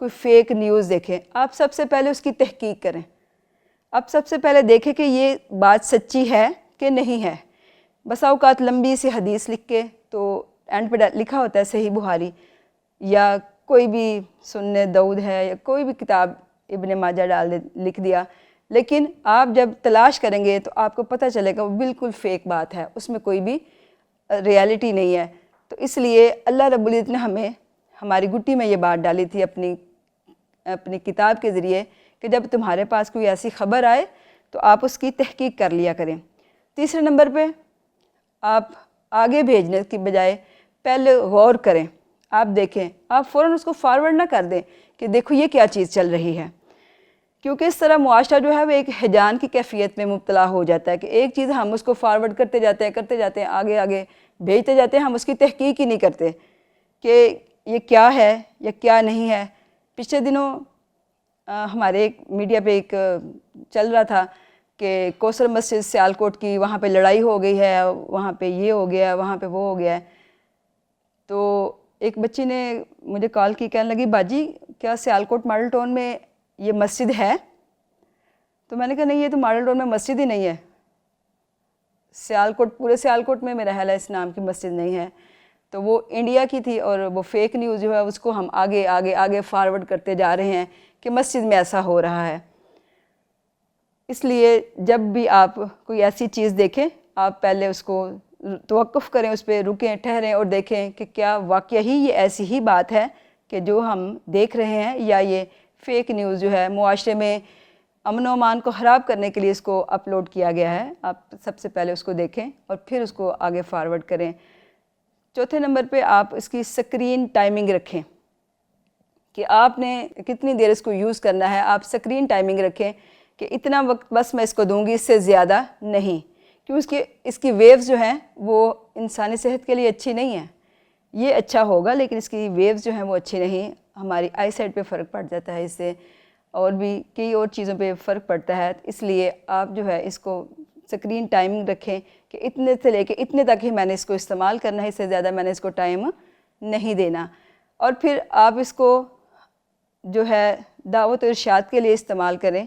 کوئی fake news دیکھیں، آپ سب سے پہلے اس کی تحقیق کریں. آپ سب سے پہلے دیکھیں کہ یہ بات سچی ہے کہ نہیں ہے. بسا اوقات لمبی سی حدیث لکھ کے تو اینڈ پہ لکھا ہوتا ہے صحیح بخاری یا کوئی بھی سنن داؤد ہے یا کوئی بھی کتاب ابن ماجہ لکھ دیا، لیکن آپ جب تلاش کریں گے تو آپ کو پتہ چلے گا وہ بالکل فیک بات ہے، اس میں کوئی بھی ریالٹی نہیں ہے. تو اس لیے اللہ رب العزت نے ہمیں ہماری گٹی میں یہ بات ڈالی تھی اپنی کتاب کے ذریعے کہ جب تمہارے پاس کوئی ایسی خبر آئے تو آپ اس کی تحقیق کر لیا کریں. تیسرے نمبر پہ آپ آگے بھیجنے کی بجائے پہلے غور کریں. آپ دیکھیں، آپ فوراً اس کو فارورڈ نہ کر دیں کہ دیکھو یہ کیا چیز چل رہی ہے، کیونکہ اس طرح معاشرہ جو ہے وہ ایک ہیجان کی کیفیت میں مبتلا ہو جاتا ہے کہ ایک چیز ہم اس کو فارورڈ کرتے جاتے ہیں آگے بھیجتے جاتے ہیں، ہم اس کی تحقیق ہی نہیں کرتے کہ یہ کیا ہے یا کیا نہیں ہے. پچھلے دنوں ہمارے ایک میڈیا پہ ایک چل رہا تھا کہ کوثر مسجد سیالکوٹ کی وہاں پہ لڑائی ہو گئی ہے، وہاں پہ یہ ہو گیا، وہاں پہ وہ ہو گیا ہے. تو ایک بچی نے مجھے کال کی، کہنے لگی باجی کیا سیالکوٹ ماڈل ٹاؤن میں یہ مسجد ہے؟ تو میں نے کہا نہیں، یہ تو ماڈل ٹاؤن میں مسجد ہی نہیں ہے. پورے سیالکوٹ میں میرا خیال ہے اس نام کی مسجد نہیں ہے. تو وہ انڈیا کی تھی اور وہ فیک نیوز جو ہے اس کو ہم آگے فارورڈ کرتے جا رہے ہیں کہ مسجد میں ایسا ہو رہا ہے. اس لیے جب بھی آپ کوئی ایسی چیز دیکھیں آپ پہلے اس کو توقف کریں، اس پہ رکیں، ٹھہریں اور دیکھیں کہ کیا واقعہ ہی یہ ایسی ہی بات ہے کہ جو ہم دیکھ رہے ہیں، یا یہ فیک نیوز جو ہے معاشرے میں امن و امان کو خراب کرنے کے لیے اس کو اپلوڈ کیا گیا ہے. آپ سب سے پہلے اس کو دیکھیں اور پھر اس کو آگے فارورڈ کریں. چوتھے نمبر پہ آپ اس کی اسکرین ٹائمنگ رکھیں کہ آپ نے کتنی دیر اس کو یوز کرنا ہے. آپ اسکرین ٹائمنگ رکھیں کہ اتنا وقت بس میں اس کو دوں گی، اس سے زیادہ نہیں، کیوں اس کی ویوز جو ہیں وہ انسانی صحت کے لیے اچھی نہیں ہیں. یہ اچھا ہوگا لیکن اس کی ویوز جو ہیں وہ اچھی نہیں. ہماری آئی سائٹ پہ فرق پڑ جاتا ہے اس سے، اور بھی کئی اور چیزوں پہ فرق پڑتا ہے. اس لیے آپ جو ہے اس کو اسکرین ٹائمنگ رکھیں کہ اتنے سے لے کے اتنے تک ہی میں نے اس کو استعمال کرنا ہے، اس سے زیادہ میں نے اس کو ٹائم نہیں دینا. اور پھر آپ اس کو جو ہے دعوت و ارشاد کے لیے استعمال کریں.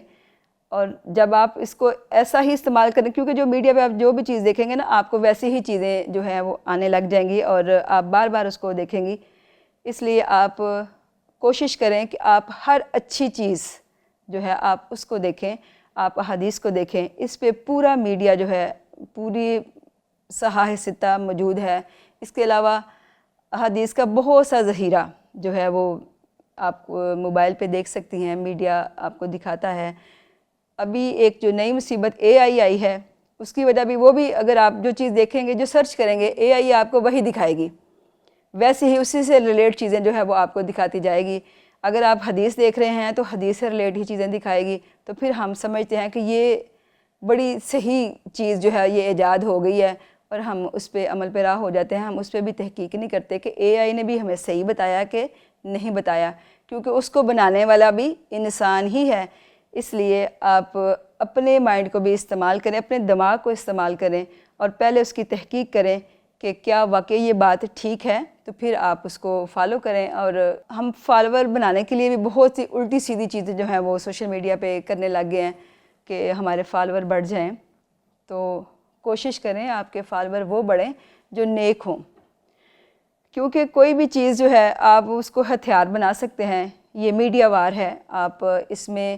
اور جب آپ اس کو ایسا ہی استعمال کریں، کیونکہ جو میڈیا پہ آپ جو بھی چیز دیکھیں گے نا آپ کو ویسی ہی چیزیں جو ہیں وہ آنے لگ جائیں گی اور آپ بار بار اس کو دیکھیں گی. اس لیے آپ کوشش کریں کہ آپ ہر اچھی چیز جو ہے آپ اس کو دیکھیں، آپ احادیث کو دیکھیں. اس پہ پورا میڈیا جو ہے، پوری صحاح ستہ موجود ہے. اس کے علاوہ احادیث کا بہت سا ذخیرہ جو ہے وہ آپ موبائل پہ دیکھ سکتی ہیں، میڈیا آپ کو دکھاتا ہے. ابھی ایک جو نئی مصیبت اے آئی ہے، اس کی وجہ بھی وہ بھی اگر آپ جو چیز دیکھیں گے، جو سرچ کریں گے، اے آئی آپ کو وہی دکھائے گی، ویسے ہی اسی سے ریلیٹ چیزیں جو ہے وہ آپ کو دکھاتی جائے گی. اگر آپ حدیث دیکھ رہے ہیں تو حدیث سے ریلیٹ ہی چیزیں دکھائے گی. تو پھر ہم سمجھتے ہیں کہ یہ بڑی صحیح چیز جو ہے یہ ایجاد ہو گئی ہے اور ہم اس پہ عمل پیرا ہو جاتے ہیں. ہم اس پہ بھی تحقیق نہیں کرتے کہ اے آئی نے بھی ہمیں صحیح بتایا کہ نہیں بتایا، کیونکہ اس کو بنانے والا بھی انسان ہی ہے. اس لیے آپ اپنے مائنڈ کو بھی استعمال کریں، اپنے دماغ کو استعمال کریں اور پہلے اس کی تحقیق کریں کہ کیا واقعی یہ بات ٹھیک ہے، تو پھر آپ اس کو فالو کریں. اور ہم فالوور بنانے کے لیے بھی بہت سی الٹی سیدھی چیزیں جو ہیں وہ سوشل میڈیا پہ کرنے لگ گئے ہیں کہ ہمارے فالوور بڑھ جائیں. تو کوشش کریں آپ کے فالوور وہ بڑھیں جو نیک ہوں، کیونکہ کوئی بھی چیز جو ہے آپ اس کو ہتھیار بنا سکتے ہیں. یہ میڈیا وار ہے، آپ اس میں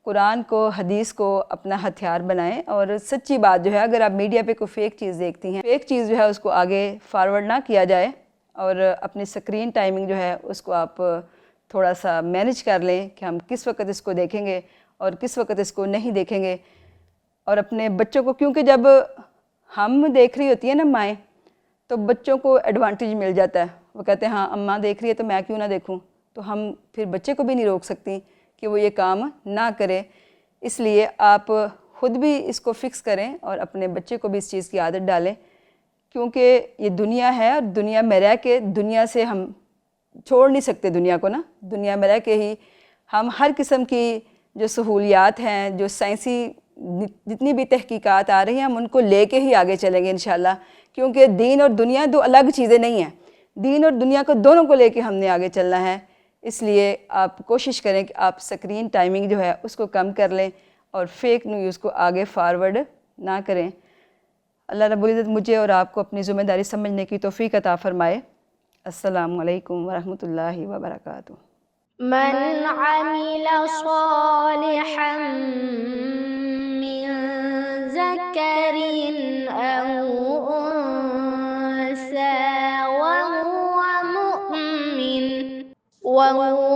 قرآن کو، حدیث کو اپنا ہتھیار بنائیں. اور سچی بات جو ہے، اگر آپ میڈیا پہ کوئی فیک چیز دیکھتی ہیں، فیک چیز جو ہے اس کو آگے فارورڈ نہ کیا جائے اور اپنی اسکرین ٹائمنگ جو ہے اس کو آپ تھوڑا سا مینیج کر لیں کہ ہم کس وقت اس کو دیکھیں گے اور کس وقت اس کو نہیں دیکھیں گے. اور اپنے بچوں کو، کیونکہ جب ہم دیکھ رہی ہوتی ہیں نا مائیں، تو بچوں کو ایڈوانٹیج مل جاتا ہے. وہ کہتے ہیں ہاں اماں دیکھ رہی ہے تو میں کیوں نہ دیکھوں. تو ہم پھر بچے کو بھی نہیں روک سکتی کہ وہ یہ کام نہ کرے. اس لیے آپ خود بھی اس کو فکس کریں اور اپنے بچے کو بھی اس چیز کی عادت ڈالیں، کیونکہ یہ دنیا ہے اور دنیا میں رہ کے دنیا سے ہم چھوڑ نہیں سکتے. دنیا کو نا، دنیا میں رہ کے ہی ہم ہر قسم کی جو سہولیات ہیں، جو سائنسی جتنی بھی تحقیقات آ رہی ہیں، ہم ان کو لے کے ہی آگے چلیں گے انشاءاللہ. کیونکہ دین اور دنیا دو الگ چیزیں نہیں ہیں. دین اور دنیا کو دونوں کو لے کے ہم نے آگے چلنا ہے. اس لیے آپ کوشش کریں کہ آپ سکرین ٹائمنگ جو ہے اس کو کم کر لیں اور فیک نیوز کو آگے فارورڈ نہ کریں۔ اللہ رب العزت مجھے اور آپ کو اپنی ذمہ داری سمجھنے کی توفیق عطا فرمائے۔ السلام علیکم ورحمۃ اللہ وبرکاتہ۔ من عمل صالحا من ذكر أو أنثى وهو